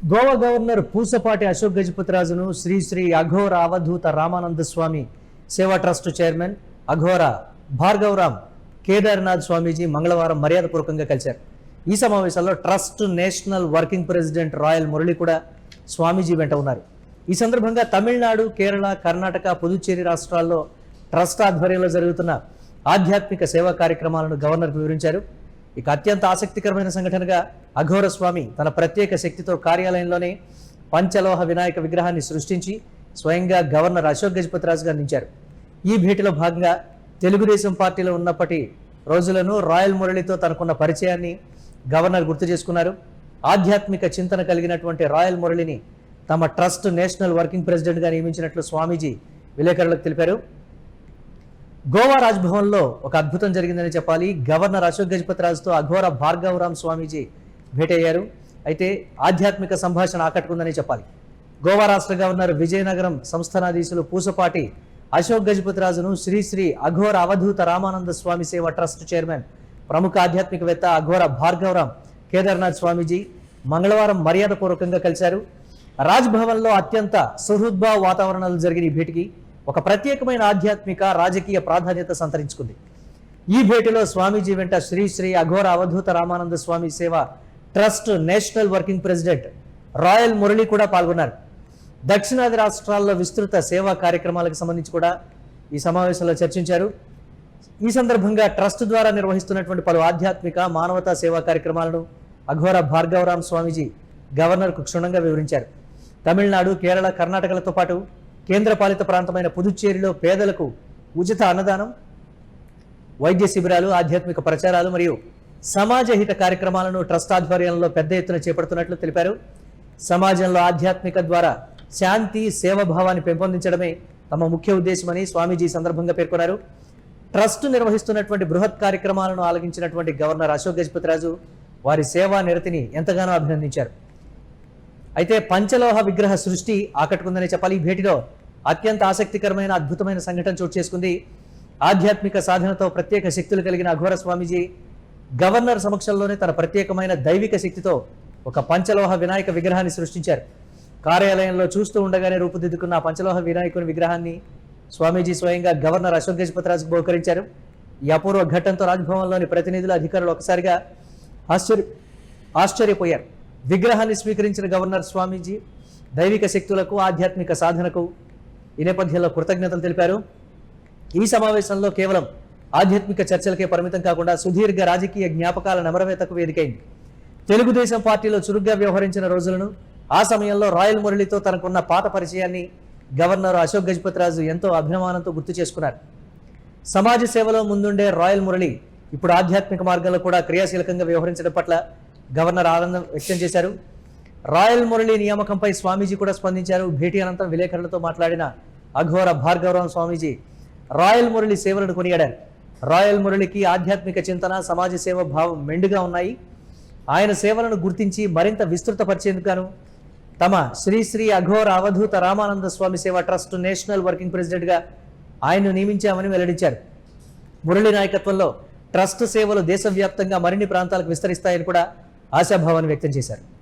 Goa governor Pusapati Ashok గజపతిరాజును Shri Shri అఘోర అవధూత రామానంద స్వామి సేవా trust chairman అఘోర భార్గవరామ్ కేదార్నాథ్ స్వామీజీ మంగళవారం మర్యాదపూర్వకంగా కలిశారు. ఈ సమావేశంలో trust national working president royal Murali కూడా స్వామీజీ వెంట ఉన్నారు. ఈ సందర్భంగా తమిళనాడు, కేరళ, కర్ణాటక, పుదుచ్చేరి రాష్ట్రాల్లో ట్రస్ట్ ఆధ్వర్యంలో జరుగుతున్న ఆధ్యాత్మిక సేవా కార్యక్రమాలను గవర్నర్కు వివరించారు. ఇక అత్యంత ఆసక్తికరమైన సంఘటనగా అఘోర స్వామి తన ప్రత్యేక శక్తితో కార్యాలయంలోనే పంచలోహ వినాయక విగ్రహాన్ని సృష్టించి స్వయంగా గవర్నర్ అశోక్ గజపతిరాజుగా అందించారు. ఈ భేటీలో భాగంగా తెలుగుదేశం పార్టీలో ఉన్నప్పటి రోజులను రాయల్ మురళితో తనకున్న పరిచయాన్ని గవర్నర్ గుర్తు చేసుకున్నారు. ఆధ్యాత్మిక చింతన కలిగినటువంటి రాయల్ మురళిని తమ ట్రస్ట్ నేషనల్ వర్కింగ్ ప్రెసిడెంట్గా నియమించినట్లు స్వామీజీ విలేకరులకు తెలిపారు. గోవా రాజ్భవన్లో ఒక అద్భుతం జరిగిందని చెప్పాలి. గవర్నర్ అశోక్ గజపతిరాజుతో అఘోర భార్గవరామ్ స్వామీజీ భేటీ అయ్యారు. అయితే ఆధ్యాత్మిక సంభాషణ ఆకట్టుకుందని చెప్పాలి. గోవా రాష్ట్ర గవర్నర్ విజయనగరం సంస్థానాధీశులు పూసపాటి అశోక్ గజపతిరాజును శ్రీ శ్రీ అఘోర అవధూత రామానంద స్వామి సేవా ట్రస్ట్ చైర్మన్, ప్రముఖ ఆధ్యాత్మికవేత్త అఘోర భార్గవరామ్ కేదార్నాథ్ స్వామీజీ మంగళవారం మర్యాదపూర్వకంగా కలిశారు. రాజ్భవన్లో అత్యంత సుహృద్భావ వాతావరణంలో జరిగిన ఈ భేటీకి ఒక ప్రత్యేకమైన ఆధ్యాత్మిక రాజకీయ ప్రాధాన్యత సంతరించుకుంది. ఈ భేటీలో స్వామీజీ వెంట శ్రీ శ్రీ అఘోర అవధూత రామానంద స్వామి సేవ trust national working president royal Murali కూడా పాల్గొన్నారు. దక్షిణాది రాష్ట్రాల్లో విస్తృత సేవా కార్యక్రమాలకు సంబంధించి కూడా ఈ సమావేశంలో చర్చించారు. ఈ సందర్భంగా ట్రస్ట్ ద్వారా నిర్వహిస్తున్నటువంటి పలు ఆధ్యాత్మిక మానవతా సేవా కార్యక్రమాలను అఘోర భార్గవరామ్ స్వామీజీ గవర్నర్కు క్షుణ్ణంగా వివరించారు. తమిళనాడు, కేరళ, కర్ణాటకలతో పాటు కేంద్రపాలిత ప్రాంతమైన పుదుచ్చేరిలో పేదలకు ఉచిత అన్నదానం, వైద్య శిబిరాలు, ఆధ్యాత్మిక ప్రచారాలు మరియు సమాజ హిత కార్యక్రమాలను ట్రస్ట్ ఆధ్వర్యంలో పెద్ద ఎత్తున చేపడుతున్నట్లు తెలిపారు. సమాజంలో ఆధ్యాత్మిక ద్వారా శాంతి, సేవాభావాన్ని పెంపొందించడమే తమ ముఖ్య ఉద్దేశమని స్వామీజీ సందర్భంగా పేర్కొన్నారు. ట్రస్ట్ నిర్వహిస్తున్నటువంటి బృహత్ కార్యక్రమాలను ఆలగించినటువంటి గవర్నర్ అశోక్ గజపతిరాజు వారి సేవా నిరతిని ఎంతగానో అభినందించారు. అయితే పంచలోహ విగ్రహ సృష్టి ఆకట్టుకుందని చెప్పాలి. ఈ భేటీలో అత్యంత ఆసక్తికరమైన అద్భుతమైన సంఘటన చోటు చేసుకుంది. ఆధ్యాత్మిక సాధనతో ప్రత్యేక శక్తులు కలిగిన అఘోర స్వామీజీ గవర్నర్ సమక్షంలోనే తన ప్రత్యేకమైన దైవిక శక్తితో ఒక పంచలోహ వినాయక విగ్రహాన్ని సృష్టించారు. కార్యాలయంలో చూస్తూ ఉండగానే రూపుదిద్దుకున్న ఆ పంచలోహ వినాయకుని విగ్రహాన్ని స్వామీజీ స్వయంగా గవర్నర్ అశోక్ గజపతిరాజుకు బహుకరించారు. ఈ అపూర్వ ఘట్టంతో రాజ్భవన్లోని ప్రతినిధులు, అధికారులు ఒకసారిగా ఆశ్చర్యపోయారు. విగ్రహాన్ని స్వీకరించిన గవర్నర్ స్వామీజీ దైవిక శక్తులకు, ఆధ్యాత్మిక సాధనకు ఈ నేపథ్యంలో కృతజ్ఞతలు తెలిపారు. ఈ సమావేశంలో కేవలం ఆధ్యాత్మిక చర్చలకే పరిమితం కాకుండా సుదీర్ఘ రాజకీయ జ్ఞాపకాల నమరవేతకు వేదికైంది. తెలుగుదేశం పార్టీలో చురుగ్గా వ్యవహరించిన రోజులను, ఆ సమయంలో రాయల్ మురళితో తనకున్న పాత పరిచయాన్ని గవర్నర్ అశోక్ గజపతిరాజు ఎంతో అభిమానంతో గుర్తు చేసుకున్నారు. సమాజ సేవలో ముందుండే రాయల్ మురళి ఇప్పుడు ఆధ్యాత్మిక మార్గంలో కూడా క్రియాశీలకంగా వ్యవహరించడం పట్ల గవర్నర్ ఆనందం వ్యక్తం చేశారు. రాయల్ మురళి నియామకంపై స్వామీజీ కూడా స్పందించారు. భేటీ అనంతరం విలేకరులతో మాట్లాడిన అఘోర భార్గవరామ్ స్వామీజీ రాయల్ మురళి సేవలను కొనియాడారు. రాయల్ మురళికి ఆధ్యాత్మిక చింతన, సమాజ సేవ భావం మెండుగా ఉన్నాయి. ఆయన సేవలను గుర్తించి మరింత విస్తృతపరిచేందుకు తమ శ్రీ శ్రీ అఘోర అవధూత రామానంద స్వామి సేవ ట్రస్ట్ నేషనల్ వర్కింగ్ ప్రెసిడెంట్గా ఆయన్ను నియమించామని వెల్లడించారు. మురళి నాయకత్వంలో ట్రస్ట్ సేవలు దేశవ్యాప్తంగా మరిన్ని ప్రాంతాలకు విస్తరిస్తాయని కూడా ఆశాభావాన్ని వ్యక్తం చేశారు.